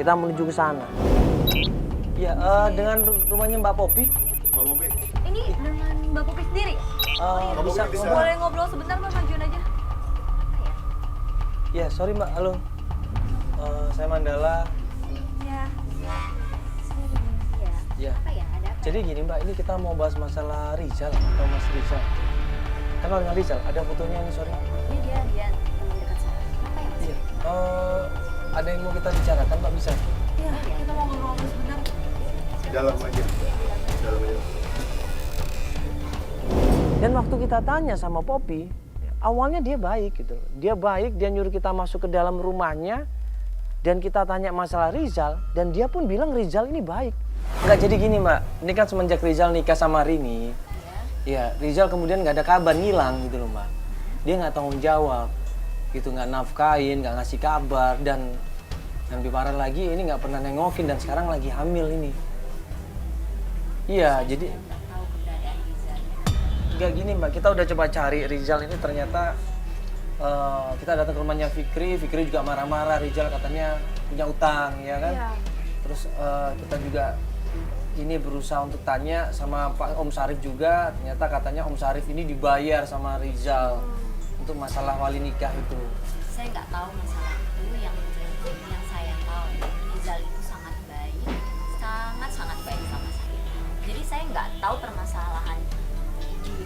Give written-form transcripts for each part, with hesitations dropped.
Kita menuju ke sana. Ya, dengan rumahnya Mbak Popi. Mbak Popi. Ini dengan Mbak Popi sendiri? Bisa. Boleh ngobrol sebentar Mbak, majuin aja. Ya, sorry Mbak. Halo. Saya Mandala. Ya. Ya. Apa ya? Ada apa? Jadi gini Mbak, ini kita mau bahas masalah Rizal atau Mas Rizal. Kenal dengan Rizal? Ada fotonya ini, sorry. Ini dia teman dekat saya. Apa ya Mas? Iya. Ada yang mau kita bicarakan Mbak, bisa? Iya, kita mau ngobrol sebentar. Di dalam aja. Di dalam aja. Dan waktu kita tanya sama Popi, awalnya dia baik gitu. Dia baik, dia nyuruh kita masuk ke dalam rumahnya. Dan kita tanya masalah Rizal, dan dia pun bilang Rizal ini baik. Nggak, jadi gini Mbak, ini kan semenjak Rizal nikah sama Rini, ya Rizal kemudian nggak ada kabar, ngilang gitu loh Mbak. Dia nggak tanggung jawab, gitu, nggak nafkain, nggak ngasih kabar, dan lebih parah lagi ini nggak pernah nengokin, dan sekarang lagi hamil ini. Iya, jadi Tahu keberadaan Rizal. nggak gini Mbak, kita udah coba cari Rizal ini, ternyata kita datang ke rumahnya Fikri juga marah-marah, Rizal katanya punya utang, ya kan? Iya. Terus kita juga ini berusaha untuk tanya sama Pak Om Sarif juga, ternyata katanya Om Sarif ini dibayar sama Rizal untuk masalah wali nikah itu. Saya nggak tahu masalah itu, yang saya tahu Rizal itu sangat baik sama saya. Jadi saya nggak tahu permasalahan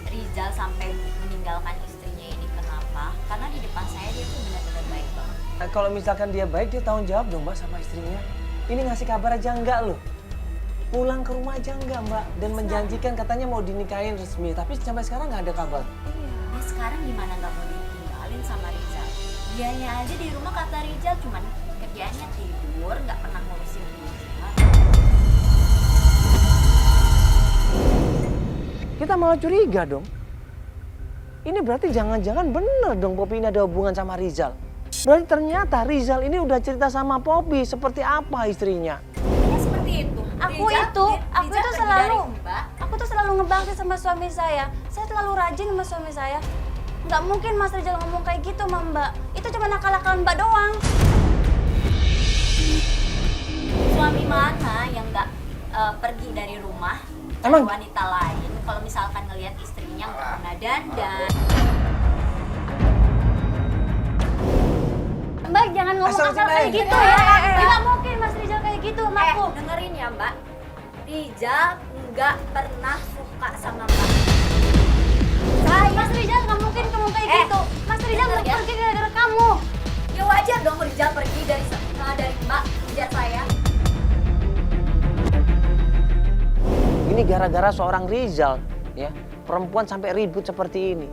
Rizal sampai meninggalkan istrinya ini kenapa, karena di depan saya dia tuh benar-benar baik banget. Nah, kalau misalkan dia baik, dia tanggung jawab dong Mbak sama istrinya. Ini ngasih kabar aja enggak loh. Pulang ke rumah aja enggak Mbak, dan menjanjikan katanya mau dinikahin resmi, tapi sampai sekarang nggak ada kabar. Nah sekarang gimana nggak mau ditinggalin sama Rizal? Dianya aja di rumah kata Rizal cuman kerjaannya tidur, nggak pernah ngurusin Rizal. Kita malah curiga dong. Ini berarti jangan-jangan bener dong Popi ini ada hubungan sama Rizal. Berarti ternyata Rizal ini udah cerita sama Popi seperti apa istrinya. Ya seperti itu. Aku Rizal tuh pergi selalu, dari Mbak. aku tuh selalu ngebangkit sama suami saya. Saya terlalu rajin sama suami saya. Nggak mungkin Mas Rizal ngomong kayak gitu sama Mbak. Itu cuma nakal-nakalan Mbak doang. Suami mana yang nggak pergi dari rumah Emang? cari wanita lain kalau misalkan ngelihat istrinya nggak pernah dandan. Mbak jangan ngomong Asal asal sini. kayak gitu ya. Nggak mungkin Mas Rizal kayak gitu sama aku. Dengerin ya Mbak, Rizal nggak pernah suka sama Mbak. Mas Rizal nggak mungkin ngomong kayak gitu. Mas Rizal denger nggak ya. pergi gara-gara kamu. Ya wajar dong Rizal pergi dari Mbak kejar saya. Ini gara-gara seorang Rizal, ya, perempuan sampai ribut seperti ini.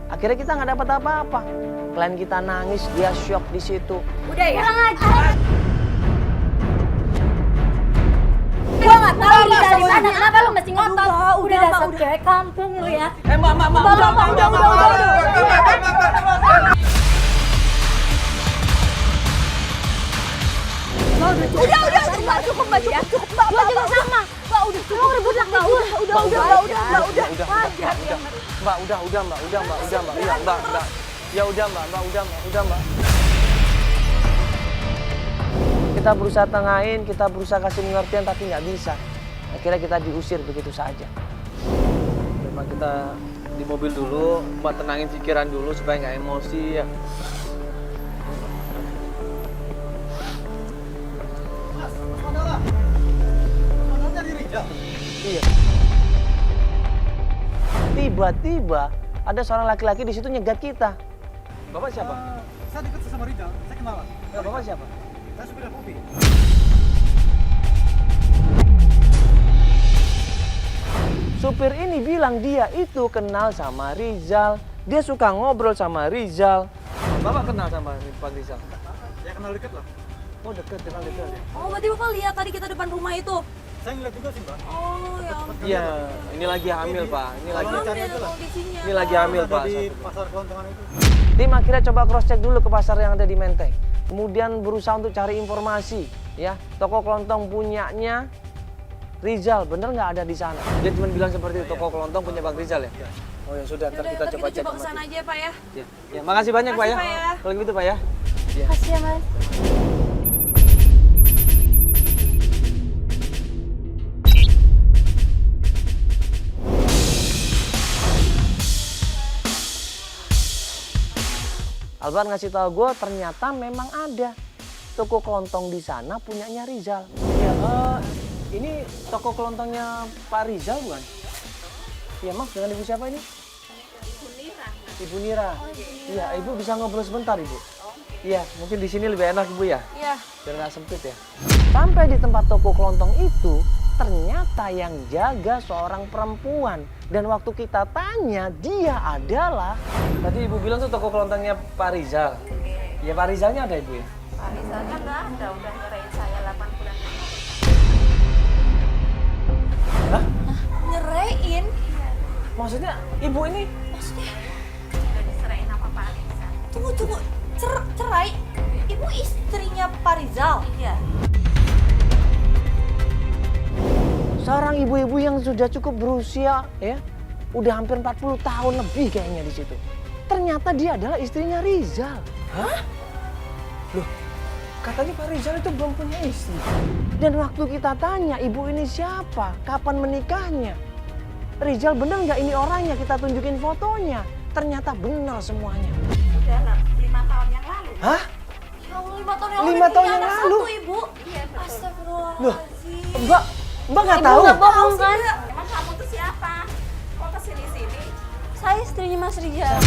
Akhirnya kita nggak dapat apa-apa. Klien kita nangis, dia shock di situ. Udah ya? Kurang ajar. Gua nggak tahu Rizal di mana. Kenapa lu mesti ngotot? Udah dasar cewek kampung lu ya. Mbak, Udah, cukup Mbak, cukup Mbak. Gua juga sama. Mbak, udah cukup ribut lagi. Udah. Mbak, udah, Mbak. Iya, Mbak. Ya udah, Mbak. Kita berusaha tengahin, kita berusaha kasih pengertian, tapi nggak bisa. Akhirnya kita diusir begitu saja. Memang kita di mobil dulu, Mbak tenangin pikiran dulu supaya nggak emosi ya. Iya. Tiba-tiba ada seorang laki-laki di situ nyegat kita. Bapak siapa? Saya dekat sama Rizal, saya kenalan. Ya, Bapak siapa? Saya supir Popi. Supir ini bilang dia itu kenal sama Rizal. Dia suka ngobrol sama Rizal. Bapak kenal sama Pak Rizal? Ya kenal dekat lah. Oh, kenal dekat. Oh, berarti Bapak lihat tadi kita depan rumah itu. Saya ngeliat juga sih, Mbak. Oh, ya ampun. Iya, ini lagi hamil, Pak. Ini lagi Cari aja lah. Kondisinya. ini lagi hamil, Ada Pak. di pasar keuntungan itu. Tim akhirnya coba cross check dulu ke pasar yang ada di Menteng. Kemudian berusaha untuk cari informasi, ya. Toko kelontong punyanya Rizal, bener nggak ada di sana? Dia cuma bilang seperti itu, toko kelontong punya Bang Rizal ya? Oh ya sudah, ntar kita coba cek. ke sana aja, Pak ya. Ya, makasih banyak Pak ya. Makasih, Pak, ya. Kalau gitu Pak ya. Kasih ya, Mas. Albar ngasih tahu gue ternyata memang ada toko kelontong di sana punyanya Rizal. Ya, ini toko kelontongnya Pak Rizal bukan? Iya, maaf, dengan ibu siapa ini? Ibu Nira. Iya, ibu bisa ngobrol sebentar, Ibu. Iya, mungkin di sini lebih enak, Ibu ya. Iya. Biar nggak sempit ya. Sampai di tempat toko kelontong itu, ternyata yang jaga seorang perempuan. Dan waktu kita tanya, dia adalah... Tadi Ibu bilang tuh toko kelontongnya Pak Rizal. Ya, Pak Rizalnya ada, Ibu ya? Pak Rizalnya nggak ada, udah nyerahin saya 8 bulan. Hah? Nyerain? Maksudnya Ibu ini... Udah diserahin sama Pak Rizal. Tunggu. Cerai? Ibu istrinya Pak Rizal? Iya. Seorang ibu-ibu yang sudah cukup berusia, ya, udah hampir 40 tahun lebih kayaknya di situ. Ternyata dia adalah istrinya Rizal. Hah? Loh, katanya Pak Rizal itu belum punya istri. Dan waktu kita tanya, ibu ini siapa? Kapan menikahnya? Rizal bener nggak ini orangnya? Kita tunjukin fotonya. Ternyata benar semuanya. Udah 5 tahun yang lalu. Hah? Ya Allah, 5 tahun yang 5 lalu tahun punya yang anak lalu? satu, Ibu. Iya betul. Loh, Astagfirullahaladzim. Mbak nggak Ibu tahu? nggak bohong kan? Emang kamu tuh siapa? Kok kesini-sini? Saya istrinya Mas Rizal.